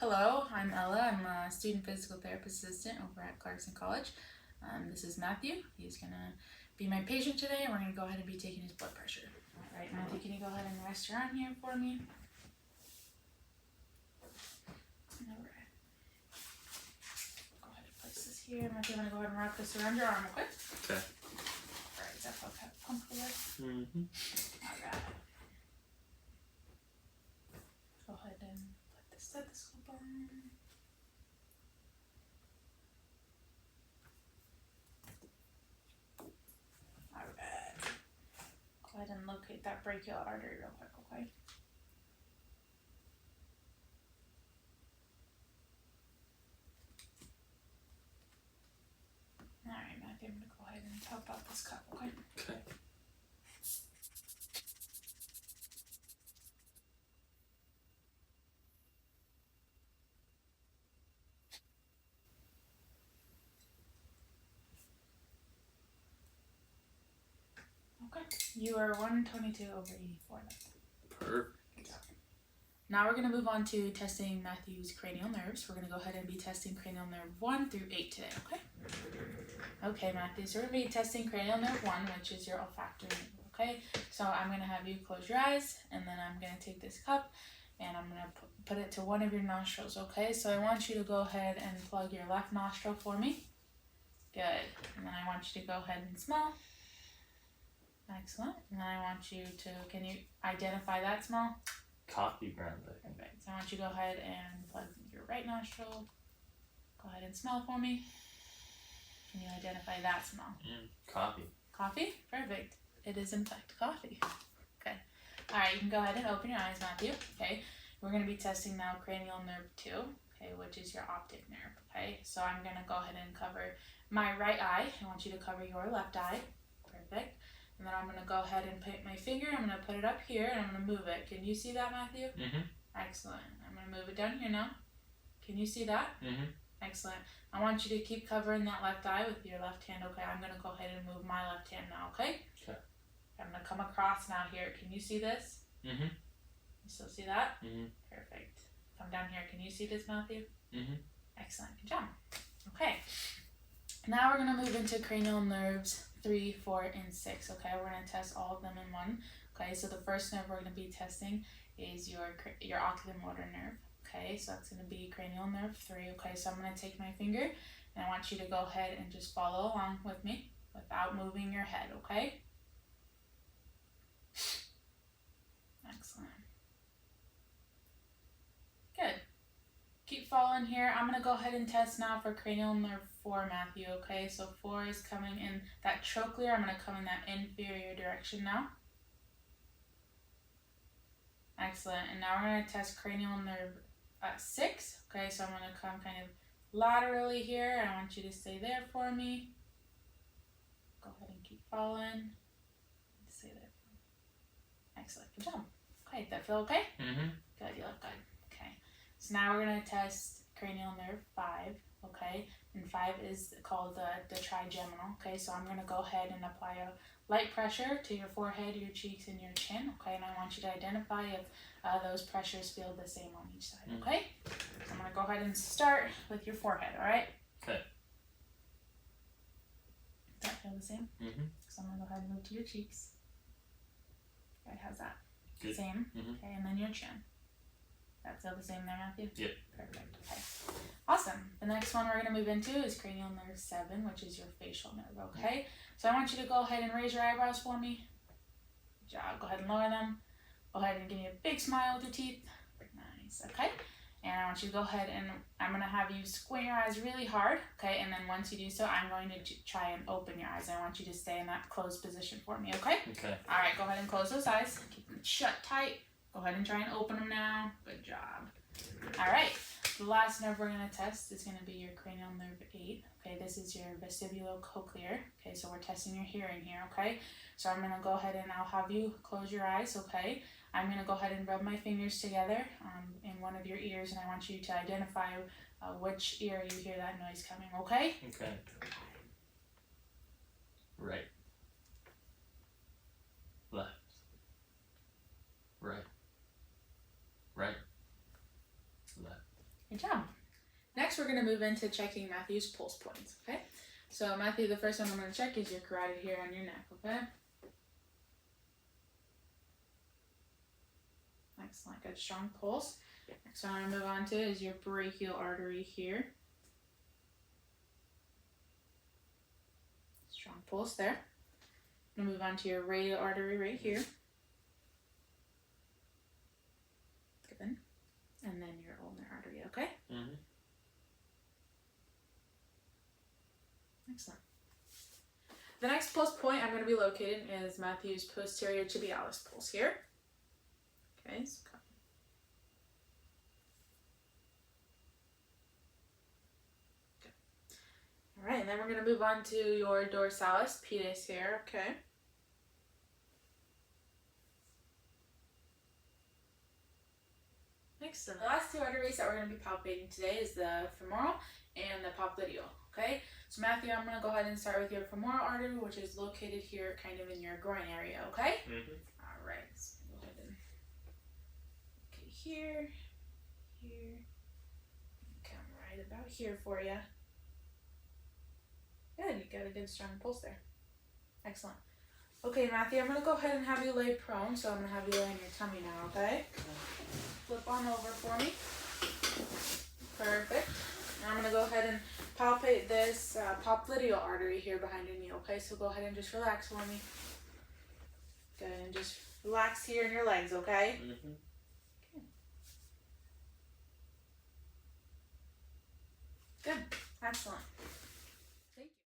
Hello, I'm Ella. I'm a student physical therapist assistant over at Clarkson College. This is Matthew. He's going to be my patient today, and we're going to go ahead and be taking his blood pressure. All right, Matthew, can you go ahead and rest your arm here for me? All right. Go ahead and place this here. Matthew, I'm going to go ahead and wrap this around your arm, okay? Okay. All right, is that comfortable? Mm-hmm. All right. Go ahead and put the stethoscope on. Alright. Go ahead and locate that brachial artery real quick, okay? Alright, Matthew, I'm gonna go ahead and top out this cup, okay? Okay. Okay. You are 122 over 84 now. Perfect. Good job. Now we're going to move on to testing Matthew's cranial nerves. We're going to go ahead and be testing cranial nerve 1 through 8 today, okay? Okay, Matthew, so we're going to be testing cranial nerve 1, which is your olfactory nerve, okay? So I'm going to have you close your eyes, and then I'm going to take this cup, and I'm going to put it to one of your nostrils, okay? So I want you to go ahead and plug your left nostril for me. Good. And then I want you to go ahead and smell. Excellent. And then I want you to, can you identify that smell? Coffee ground, I think. Perfect. So I want you to go ahead and plug your right nostril. Go ahead and smell for me. Can you identify that smell? Coffee. Coffee? Perfect. It is in fact coffee. Okay. Alright, you can go ahead and open your eyes, Matthew. Okay. We're going to be testing now cranial nerve 2, okay, which is your optic nerve. Okay. So I'm going to go ahead and cover my right eye. I want you to cover your left eye. Perfect. And then I'm going to go ahead and put my finger, I'm going to put it up here, and I'm going to move it. Can you see that, Matthew? Mm-hmm. Excellent. I'm going to move it down here now. Can you see that? Mm-hmm. Excellent. I want you to keep covering that left eye with your left hand, okay? I'm going to go ahead and move my left hand now, okay? Okay. I'm going to come across now here. Can you see this? Mm-hmm. You still see that? Mm-hmm. Perfect. Come down here. Can you see this, Matthew? Mm-hmm. Excellent. Good job. Okay. Now we're going to move into cranial nerves 3, 4, and 6. Okay, we're going to test all of them in one. Okay, so the first nerve we're going to be testing is your oculomotor nerve. Okay, so that's going to be cranial nerve 3. Okay, so I'm going to take my finger and I want you to go ahead and just follow along with me without moving your head. Okay. Excellent. Good. Keep following here. I'm going to go ahead and test now for cranial nerve 4, Matthew, okay? So 4 is coming in that trochlear. I'm going to come in that inferior direction now. Excellent. And now we're going to test cranial nerve 6, okay? So I'm going to come kind of laterally here. I want you to stay there for me. Go ahead and keep following. Stay there for me. Excellent. Good job. Okay, did that feel okay? Mm-hmm. Good, you look good. Okay. So now we're going to test cranial nerve 5, okay? And 5 is called the trigeminal, okay? So I'm going to go ahead and apply a light pressure to your forehead, your cheeks, and your chin, okay? And I want you to identify if those pressures feel the same on each side, okay? So I'm going to go ahead and start with your forehead, all right? Okay. Does that feel the same? Mm-hmm. So I'm going to go ahead and move to your cheeks. All right, how's that? Good. Same? Mm-hmm. Okay, and then your chin. That feel the same there, Matthew? Yep. Perfect. Okay. Awesome. The next one we're going to move into is cranial nerve 7, which is your facial nerve, okay? So I want you to go ahead and raise your eyebrows for me. Good job. Go ahead and lower them. Go ahead and give me a big smile with your teeth. Nice. Okay? And I want you to go ahead and I'm going to have you squint your eyes really hard, okay? And then once you do so, I'm going to try and open your eyes. I want you to stay in that closed position for me, okay? Okay. All right, go ahead and close those eyes. Keep them shut tight. Go ahead and try and open them now. Good job. All right, the last nerve we're going to test is going to be your cranial nerve 8. Okay, this is your vestibulocochlear. Okay, so we're testing your hearing here, okay? So I'm going to go ahead and I'll have you close your eyes, okay? I'm going to go ahead and rub my fingers together in one of your ears, and I want you to identify which ear you hear that noise coming, okay? Okay. Right. Left. Right. Right. Left. Good job. Next, we're going to move into checking Matthew's pulse points, okay? So, Matthew, the first one I'm going to check is your carotid here on your neck, okay? Excellent. Good, strong pulse. Next one I'm going to move on to is your brachial artery here. Strong pulse there. I'm going to move on to your radial artery right here. Good. And then your ulnar artery, okay? Mm-hmm. Excellent. The next pulse point I'm going to be locating is Matthew's posterior tibialis pulse here. Okay, so come. Good. All right, and then we're going to move on to your dorsalis pedis here, okay? Next, so the last two arteries that we're going to be palpating today is the femoral and the popliteal, okay? So Matthew, I'm going to go ahead and start with your femoral artery, which is located here kind of in your groin area, okay? Mm-hmm. All right, so go ahead and, okay, here, come right about here for you. Good, you got a good strong pulse there. Excellent. Okay, Matthew, I'm going to go ahead and have you lay prone, so I'm going to have you lay on your tummy now, okay? Flip on over for me. Perfect. Now I'm going to go ahead and palpate this popliteal artery here behind your knee, okay? So go ahead and just relax for me. Good, and just relax here in your legs, okay? Mm-hmm. Good. Excellent.